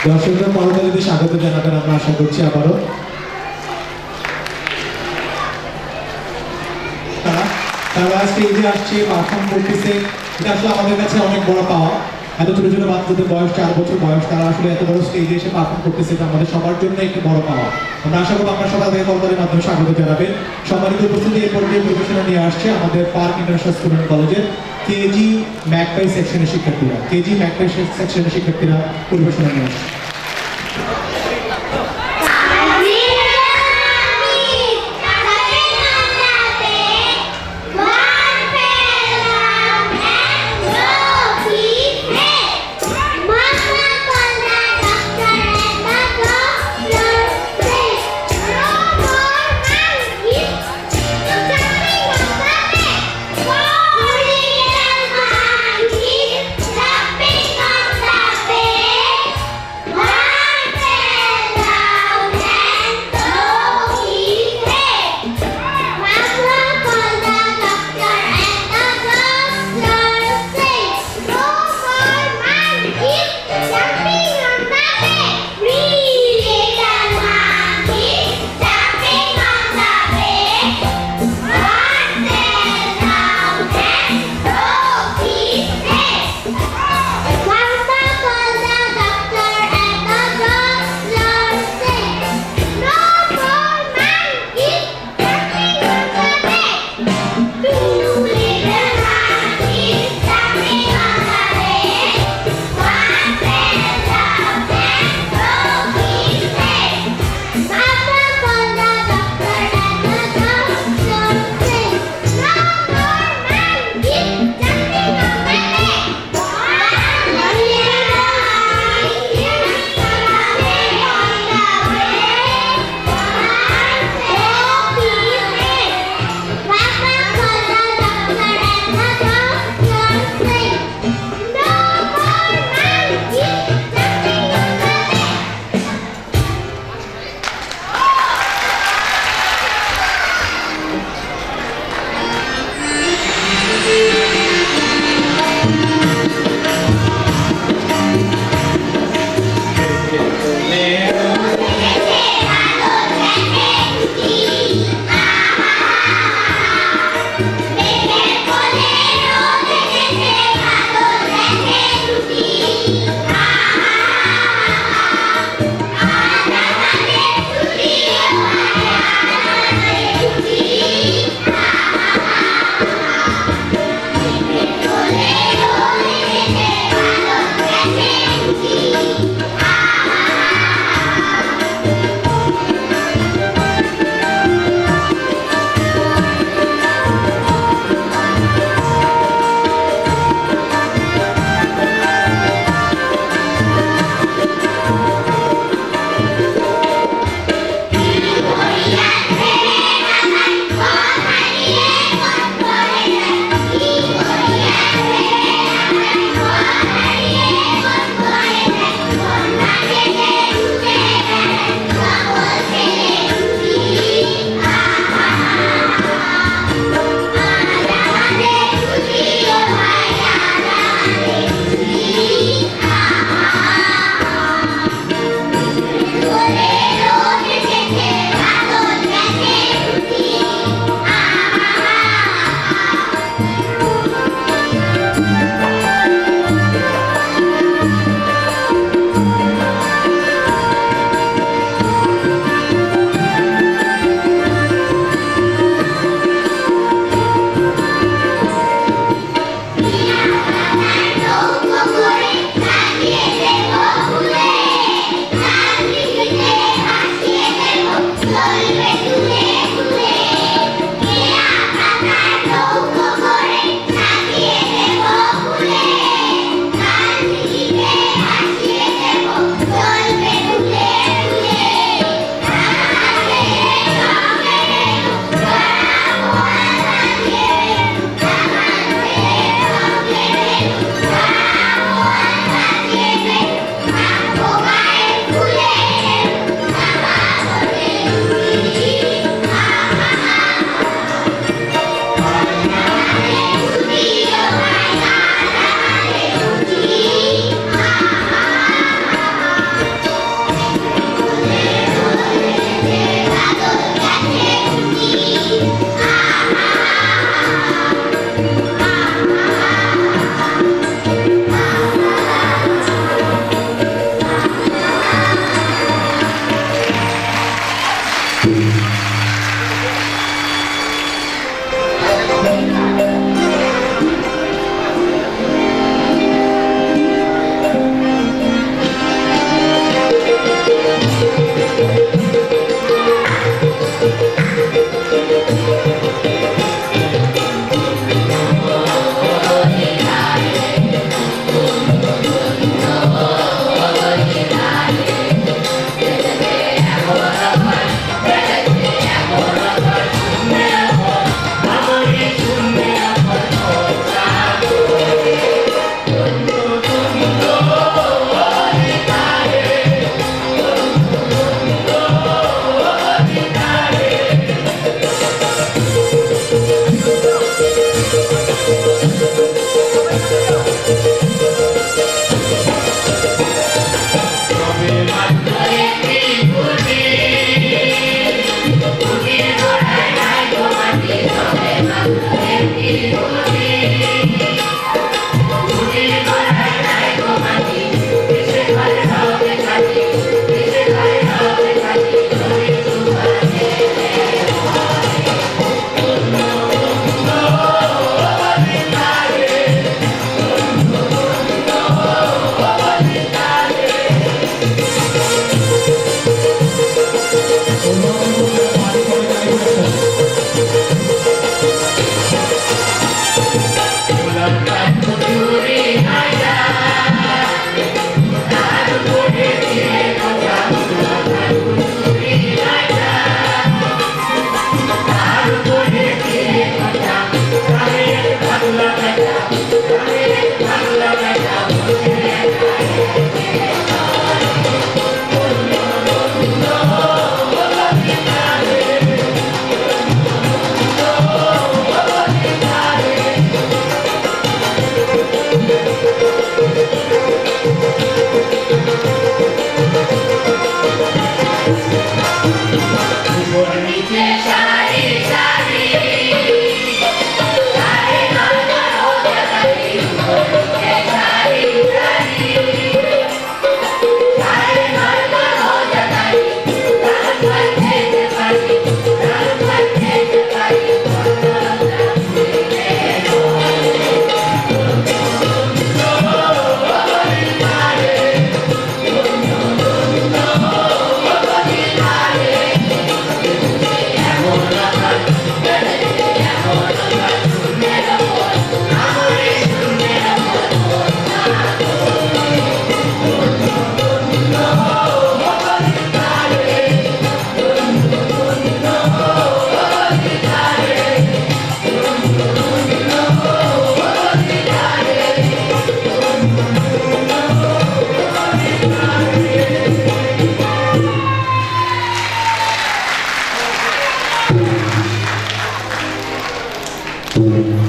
দর্শকরা করতালিতে স্বাগত জানাবেন আমরা আশা করছি আবারও। তারা স্টেজে আসছে, পারফর্ম করতেছে, এটা আসলে আমাদের কাছে অনেক বড় পাওয়া। এত ছোট ছোট বাচ্চাদের বয়স 4 বছর বয়স, তারা আসলে এত বড় স্টেজে এসে পারফর্ম করতেছে, এটা আমাদের সবার জন্য একটি বড় পাওয়া। আমরা আশা করব আপনারা সবাই তাদের করতালির মাধ্যমে স্বাগত জানাবেন। সম্মানিত উপস্থিতি এই পর্যায়ে পরিবেশনা নিয়ে আসছে আমাদের পার্ক ইন্টারন্যাশনাল স্টুডেন্ট কলেজের কেজি ম্যাকপাই সেকশনের শিক্ষার্থীরা। কেজি ম্যাকপাই সেকশনের শিক্ষার্থীরা পরিবেশনা নিয়ে আসছে।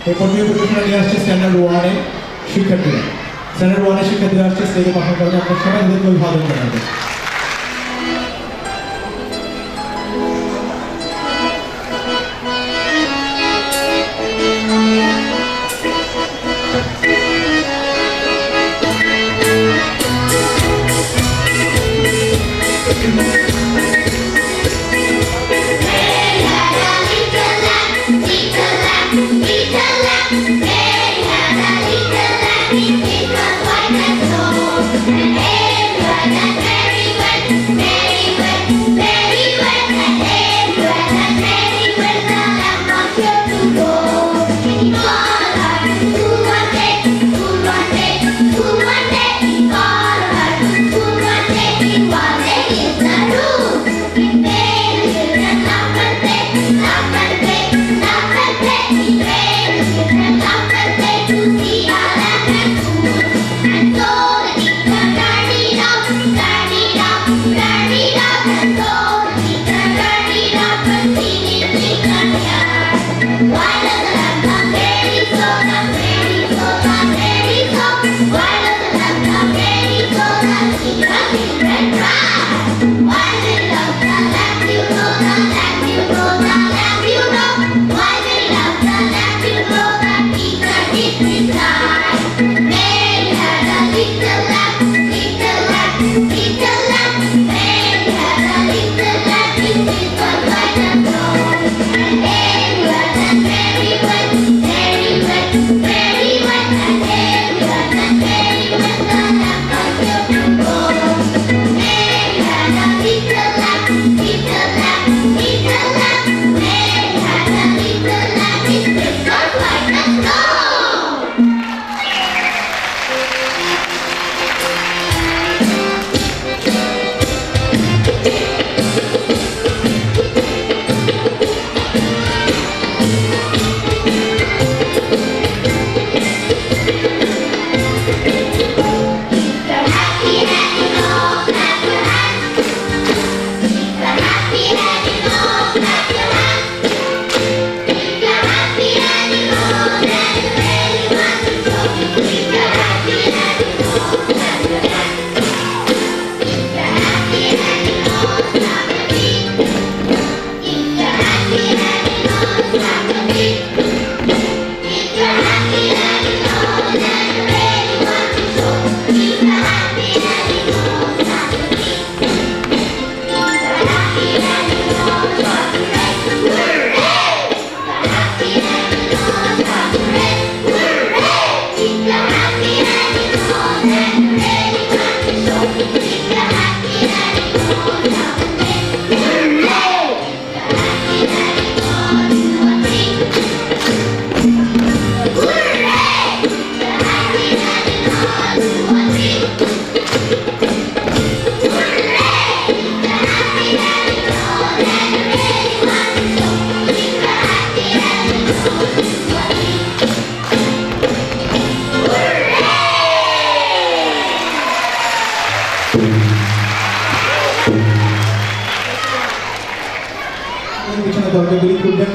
এই কর্মীয় পরিবেশনা নিয়ে আসছে স্ট্যান্ডার্ড ওয়ানের শিক্ষার্থীরা। স্ট্যান্ডার্ড ওয়ানের শিক্ষার্থীরা আসছে স্টেজে পারফর্ম করবে। আপনার সবাই এদেরকে অভিবাদন জানাবেন।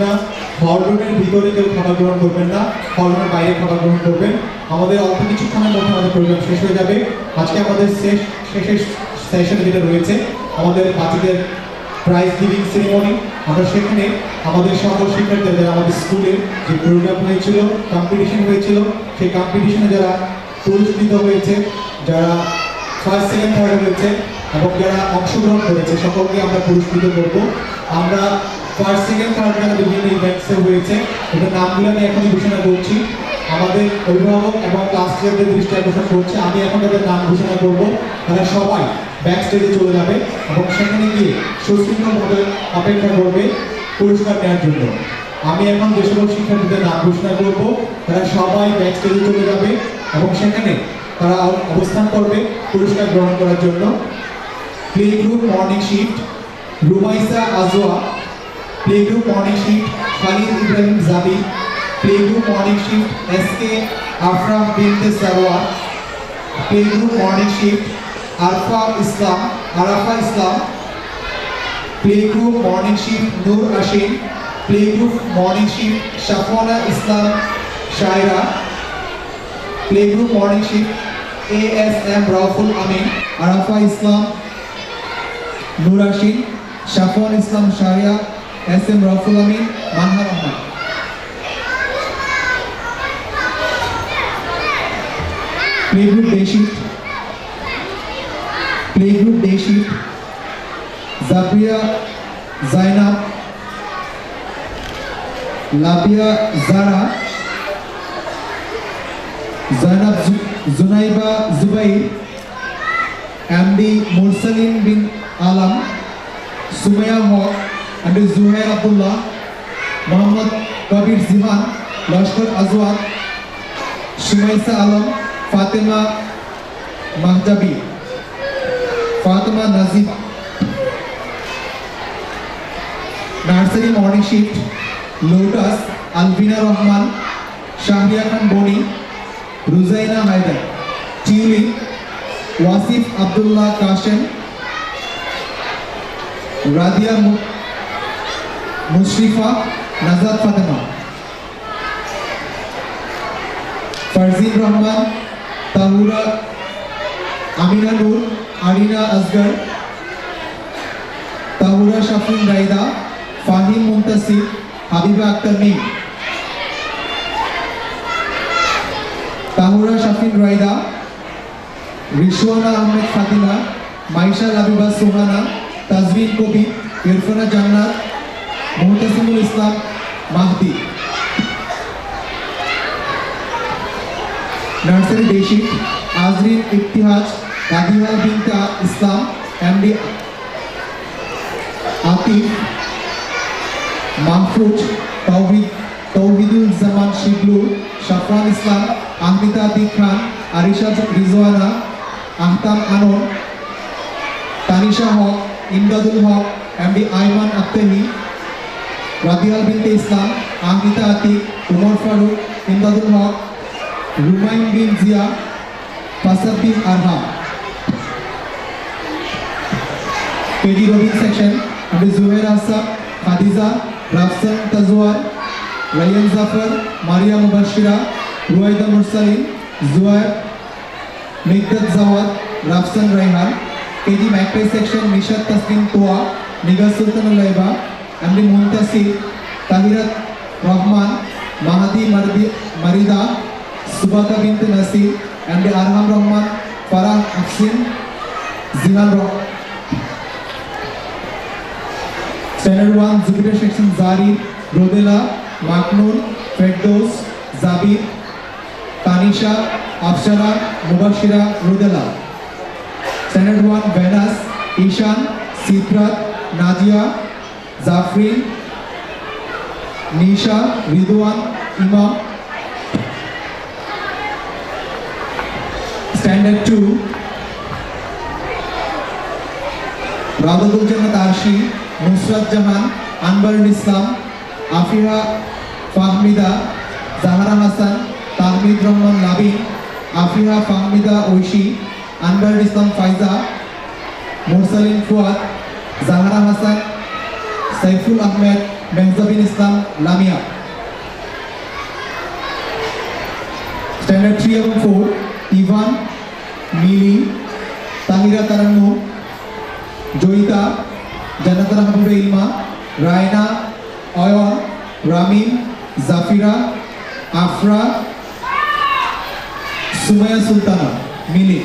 না, হলরুমের ভিতরে কেউ খাবার গ্রহণ করবেন না, হলরুমের বাইরে খাবার গ্রহণ করবেন। আমাদের অল্প কিছুক্ষণের মধ্যে আমাদের প্রোগ্রাম শেষ হয়ে যাবে। আজকে আমাদের শেষের সেশন যেটা রয়েছে আমাদের বাচ্চাদের প্রাইজ গিভিং সেরিমনি। আমরা সেখানে আমাদের সকল শিক্ষার্থীরা যারা আমাদের স্কুলের যে প্রোগ্রাম হয়েছিল, কম্পিটিশন হয়েছিল, সেই কম্পিটিশনে যারা পুরস্কৃত হয়েছে, যারা ফার্স্ট সেকেন্ড থার্ড হয়েছে এবং যারা অংশগ্রহণ করেছে সকলকে আমরা পুরস্কৃত করবো। আমরা ফার্স্ট সেকেন্ড থার্ড যারা বিভিন্ন ইভেন্টসে হয়েছে ওদের নামগুলো আমি এখনই ঘোষণা করছি। আমাদের অভিভাবক এবং ক্লাস টিচারদের দৃষ্টি আকর্ষণ করছে, আমি এখন তাদের নাম ঘোষণা করব। তারা সবাই ব্যাক স্টেজে চলে যাবে এবং সেখানে গিয়ে সুশৃঙ্খলভাবে অপেক্ষা করবে পুরস্কার নেওয়ার জন্য। আমি এখন যে সকল শিক্ষার্থীদের নাম ঘোষণা করব তারা সবাই ব্যাক স্টেজে চলে যাবে এবং সেখানে তারা অবস্থান করবে পুরস্কার গ্রহণ করার জন্য। Play group morning shift Rumaisa Azwa, play group morning shift Khalid Ibrahim Jabi, play group morning shift S K Afram Binte Sarwar, play group morning shift Arafa Islam, play group morning shift Nur Ashin, play group morning shift Shafwana Islam Shaira, play group morning shift ASM Rauful Amin, Arafa Islam, Nur Ashin, Shafwan Islam Shaira, SM Rauful Amin, Manha Rahman. Play group day shift Jabia Zainab, Labiya জারা, Zainab Junaiba Zubair, MD Mursalin Bin Alam, Sumaiya Haque, MD Zuhair Abdullah, Mohammad Kabir Jihan, Laskar Azwad, Sumaisa Alam, Fatema Mahjabi, Fatema Najib. Nursery morning shift Lotus Albina Rahman, Shahria Khan Boni, Ruzaina Haider, Tulip Wasif Abdullah Kashem, Radia Mushrifa, Najat Fatema, Farzin Rahman, Tahura Amina নূর, আরিনা আসগর, তাহুরা শাফিন রাইদা, ফাহিম মুনতাসির, হাবিবা আক্তার মিম, Tahura Shafin Raida, রিশওয়ানা Ahmed Fatima, Maisha Labiba Suhana, তাজবিন Kabir, Irfana Jannat, Muhtasimul Islam Mahdi. Nursery day shift Azrin Iftihaj, Radiha Binte Islam, MD Atif, Mahfuz, Tauhidul জামান শিবলু, শাফওয়ান ইসলাম, আহমিদা আতিক খান, আরিশা রিজওয়ানা, আহতাম আনন, তানিশা হক, ইমদাদুল হক, MD Ayman Aktari, Radiyal Binte Islam, Ahmida Atik, Umar Faruk, Imdadul Haque, Rumain Bin Zia, Fasabin Arha. KG Robin section MD Zuher Hasan, Khadija, Rafsan Tajwar, Rayan Zafar, Maria Mubashshira, Ruwaida Mursalin, Zuar, Mikdad Jawad, Rafsan Raihan. KG ম্যাকটাই section Nishat Taslim Toya, Nigar সুলতানুল Laiba, MD Muntasir, তাহিরাত Rahman, মাহাদি Marida, Subata Binte Nasir, MD Arham Rahman, Farah Afsin, Jihan Rahman. Standard 1 Jupiter section Zari, Rodela, মাকনুন, Ferdous, Jabir, Tanisha, Afsara, Mubashshira, Rodela. Standard 1 Venus, Ishan, Sidrat, Nazia, Zafrin, Nisha, Ridwan, Imam. Standard 2 রাউদাতুল জান্নাত আরশি, নুসরাত জাহান, আনবারুল ইসলাম, আফিহা Fahmida, জাহারা Hasan, Tahmid Rahman লাবিন, আফিহা Fahmida Oishi, আনবারুল Islam Faiza, Mursalin Fuad, Zahara Hasan, Saiful Ahmed, Mehjabin Islam Lamia. Standard 3 এবং 4 Ivan, Mili, Tahira Tarannu, Joyita, Jannatul Habiba Ilma, Raina, Ayan, Ramin, Zafira, Afra, Sumaiya Sultana, Mili.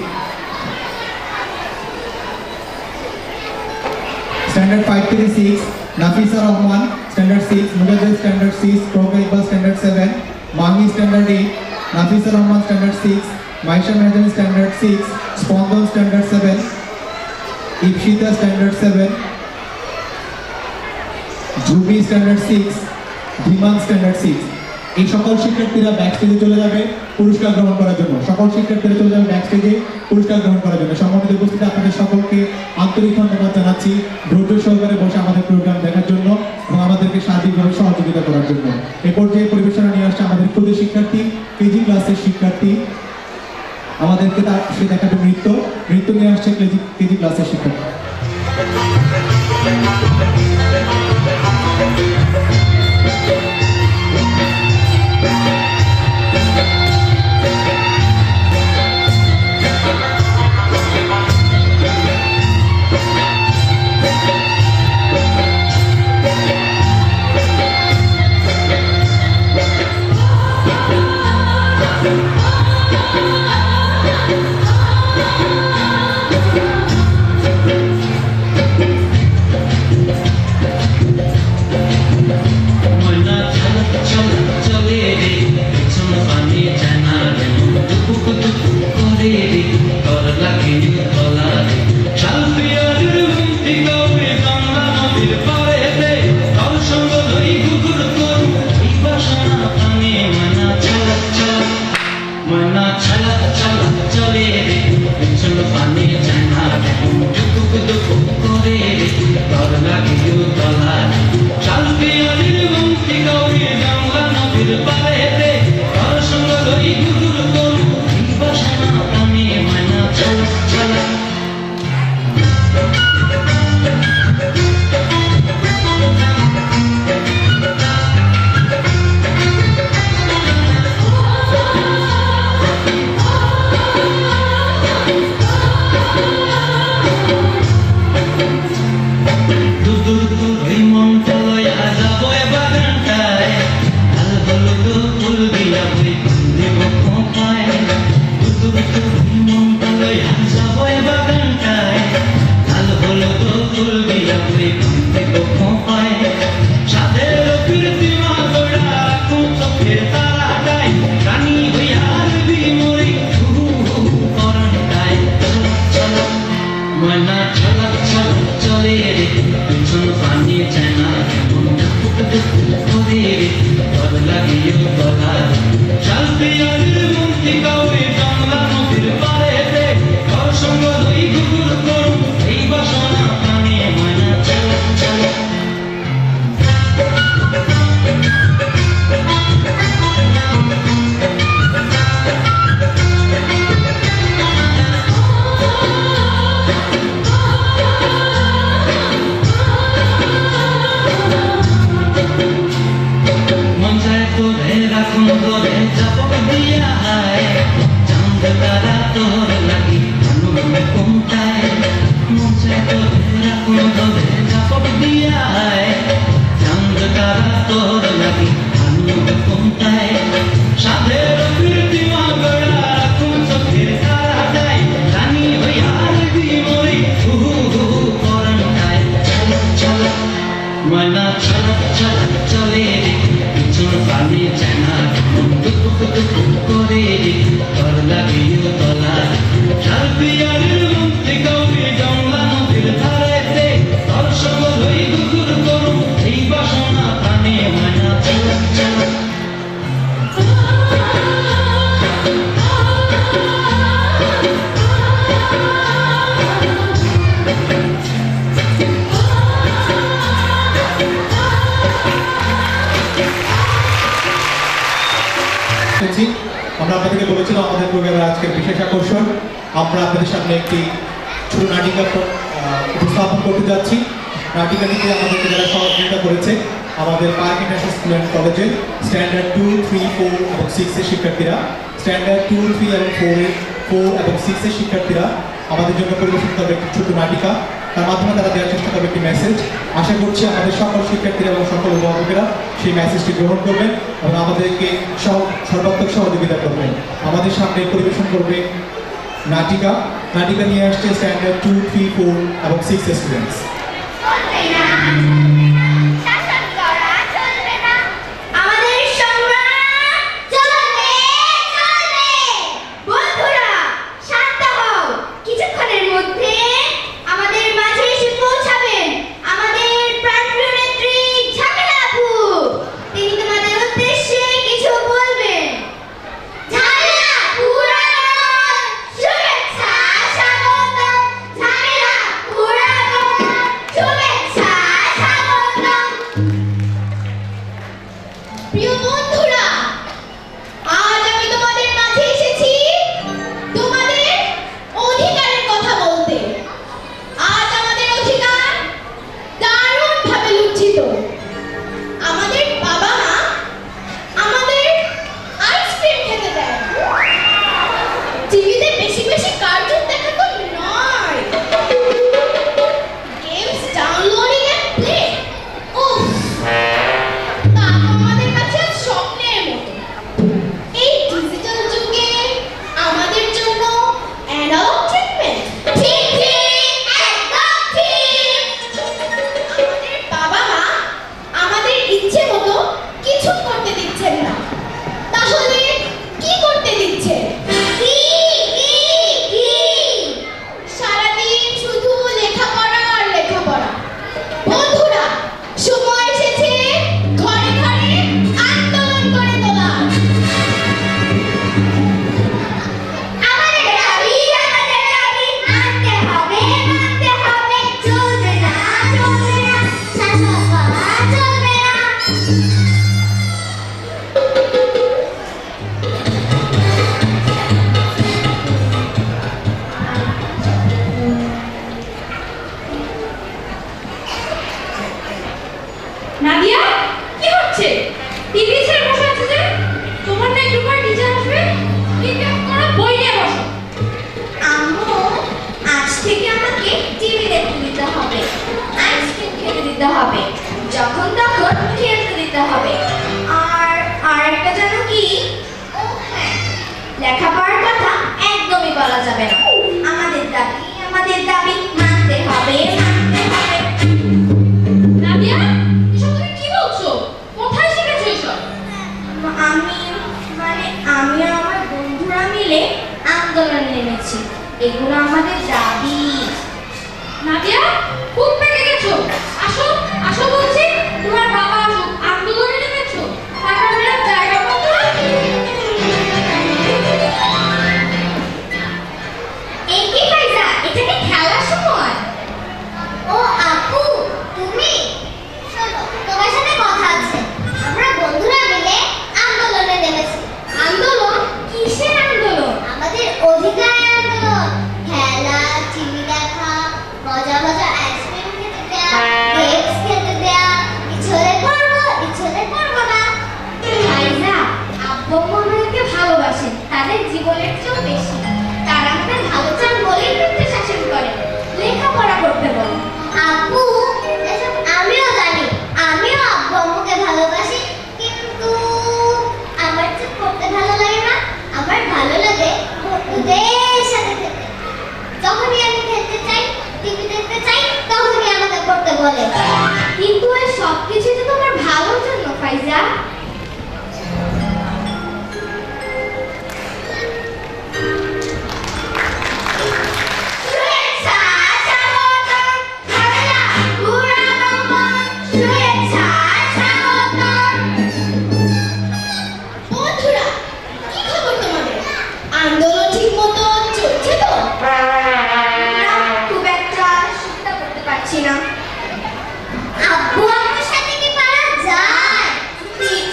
Standard 5 থেকে 6 Nafisa Rahman, standard 6 Mujaddid, standard 6 Pragya Iqbal, standard 7 Mahi, standard 8 Nafisa Rahman, standard 6 Maisha Mehjabin, standard 6 Spandan, standard 7 Ipsita, standard 7 Jubi, standard 6 Dhiman, standard 6। এই সকল শিক্ষার্থীরা back স্টেজে চলে যাবে পুরস্কার গ্রহণ করার জন্য। সকল শিক্ষার্থীরা চলে যাবে ব্যাক স্টেজে পুরস্কার গ্রহণ করার জন্য। সম্মানিত উপস্থিতি, আপনাদের সকলকে আন্তরিক ধন্যবাদ জানাচ্ছি ধৈর্য সহকারে বসে আমাদের প্রোগ্রাম দেখার জন্য এবং আমাদেরকে সার্বিকভাবে সহযোগিতা করার জন্য। এই পর্যায়ে পরিবেশনা নিয়ে আসছে আমাদের ক্ষুদে শিক্ষার্থী, কেজি ক্লাসের শিক্ষার্থী। আমাদেরকে সে দেখাবে নৃত্য নিয়ে আসছে কেজি ক্লাসের শিক্ষার্থী। আমরা আপনাদেরকে বলেছিলাম আমাদের প্রোগ্রামের আজকের বিশেষ আকর্ষণ, আমরা আপনাদের সামনে একটি ছোট নাটিকা উপস্থাপন করতে যাচ্ছি। নাটিকাটিতে আমাদেরকে যারা সহযোগিতা করেছে আমাদের পার্ক ইন্টারন্যাশনাল স্কুল অ্যান্ড কলেজের স্ট্যান্ডার্ড 2, 3, 4 এবং 6 এর শিক্ষার্থীরা, স্ট্যান্ডার্ড 2, 3 এবং 4 এবং 6 এর শিক্ষার্থীরা আমাদের জন্য পরিবেশন করবে একটি ছোট নাটিকা। তার মাধ্যমে তারা দেওয়ার চেষ্টা করবে একটি মেসেজ। আশা করছি আমাদের সকল শিক্ষার্থীরা এবং সকল অভিভাবকেরা সেই মেসেজটি গ্রহণ করবেন এবং আমাদেরকে সর্বাত্মক সহযোগিতা করবেন। আমাদের সামনে পরিবেশন করবে নাটিকা নিয়ে আসছে স্ট্যান্ডার্ড 2, 3, 4 এবং 6 এর স্টুডেন্টস। শাসন করা চলবে না, আমাদের সংগ্রাম চলবে চলবে। বন্ধুরা শান্ত হও, কিছুক্ষণের মধ্যে আমাদের মাঝে এসে পৌঁছাবেন আমাদের প্রাণপ্রিয় নেত্রী ঝামেলা আপু। তিনি তোমাদের উদ্দেশ্যে কিছু বলবেন। ঝামেলা পুরানো শুভেচ্ছা স্বাগতম, ঝামেলা পুরানো শুভেচ্ছা স্বাগতম। প্রিয় বন্ধুরা, আজ আমি তোমাদের মাঝে এসেছি তোমাদের অধিকারের কথা বলতে। আজ আমাদের অধিকার দারুণভাবে লুণ্ঠিত। আমাদের বাবা মা আমাদের আইসক্রিম খেতে দেয়, টিভিতে বেশি বেশি কার্টুন দেখা তো নয়, গেমস ডাউনলোডিং এন্ড প্লে, উফ, তা তো আমাদের কাছে আজ স্বপ্নের মতো। এই ডিজিটাল যুগে আমাদের জন্য অ্যানালগ ট্রিটমেন্ট। ঠিক ঠিক, একদম ঠিক। আমাদের বাবা মা আমাদের ইচ্ছে মতো কিছু করতে দিচ্ছেন না, তাহলে কি করতে দিচ্ছে? কি কি কি? সারাদিন শুধু লেখাপড়া আর লেখাপড়া। বন্ধুরা, সময় এসেছে ঘরে ঘরে আন্দোলন করে তোলার। আমাদের দাবি মানতে হবে, চলবে না শাসন করা চলবে না। নাদিয়া, কি হচ্ছে? টিভি ছেড়ে বসে আছো যে? তোমার না একটু পর টিচার আসবে, পিকআপ করা বই নিয়ে বসো। আম্মু, আজ থেকে আমাকে টিভি দেখতে দিতে হবে, আইসক্রিম খেতে দিতে হবে, যখন তখন খেলতে দিতে হবে। আর একটা জানো কি? ও হ্যাঁ, লেখাপড়ার কথা একদমই বলা যাবে না। আমাদের দাবি মানতে হবে। নাদিয়া, এসব তুমি কি বলছো? কোথায় শিখেছো এসব? আমি আর আমার বন্ধুরা মিলে আন্দোলনে নেমেছি। এগুলো আমাদের দাবি। নাদিয়া, খুব পেকে গেছো। আসো আসো বলছি, তোমার বাবা আসুক, আন্দোলনে নেমেছো। টাকা মেরে জায়গা মতো। এই কি ফাইজা, এটা কি খেলার সময়? ও আপু, তুমি শোনো, তোমার সাথে কথা আছে। আমরা বন্ধুরা মিলে আন্দোলনে নেমেছি। আন্দোলন? কিসের আন্দোলন? আমাদের অধিকারের আন্দোলন। খেলা, টিভি দেখা, মজা মজা আইসক্রিম খেতে দেয়া, গেমস খেতে দেয়া, ইচ্ছলে করবো না। ফাইজা, আব্বু আমাদেরকে ভালোবাসেন, তাদের জীবনের চেয়েও বেশি। তারা আমাদের ভালো চান বলেই কিন্তু শাসন করে, লেখাপড়া করতে বলে। আপু, এসব আমিও জানি, আমিও আব্বু আম্মুকে ভালোবাসি, কিন্তু আমার যে পড়তে ভালো লাগে না, আমার ভালো লাগে বন্ধুদের সাথে খেলতে। যখনই আমি খেলতে চাই, টিভি দেখতে চাই, তখনই আমাকে পড়তে বলে। কিন্তু এই সব কিছু তো তোমার ভালোর জন্য ফাইজা। শুভেচ্ছা স্বাগতম, ঝামেলা পুরানো শুভেচ্ছা স্বাগতম। বন্ধুরা, কি খবর তোমাদের? আন্দোলন ঠিক মতো চলছে তো? না, খুব একটা সুবিধা করতে পারছি না। আব্বু আম্মুর সাথে কি পারা যায়? ঠিক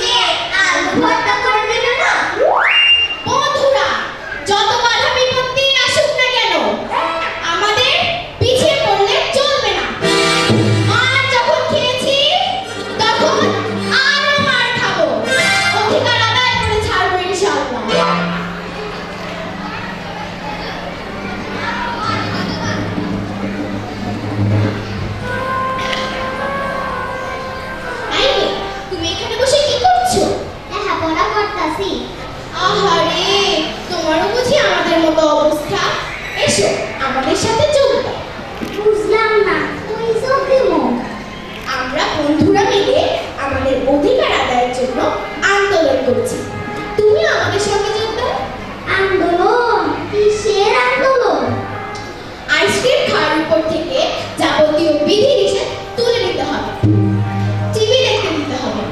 লেখাপড়া করতাছি। আহারে, তোমারও বুঝি আমাদের মতো অবস্থা? এসো আমাদের সাথে যোগ দাও। বুঝলাম না, তুই সব দিমো। আমরা বন্ধুরা মিলে আমাদের অধিকার আদায়ের জন্য আন্দোলন করছি। তুমি আমাদের সঙ্গে যোগ দাও। আন্দোলন? কিসের আন্দোলন? আইসক্রিম খাওয়ার উপর থেকে যাবতীয় বিধি নিষেধ তুলে নিতে হবে, টিভি দেখতে দিতে হবে,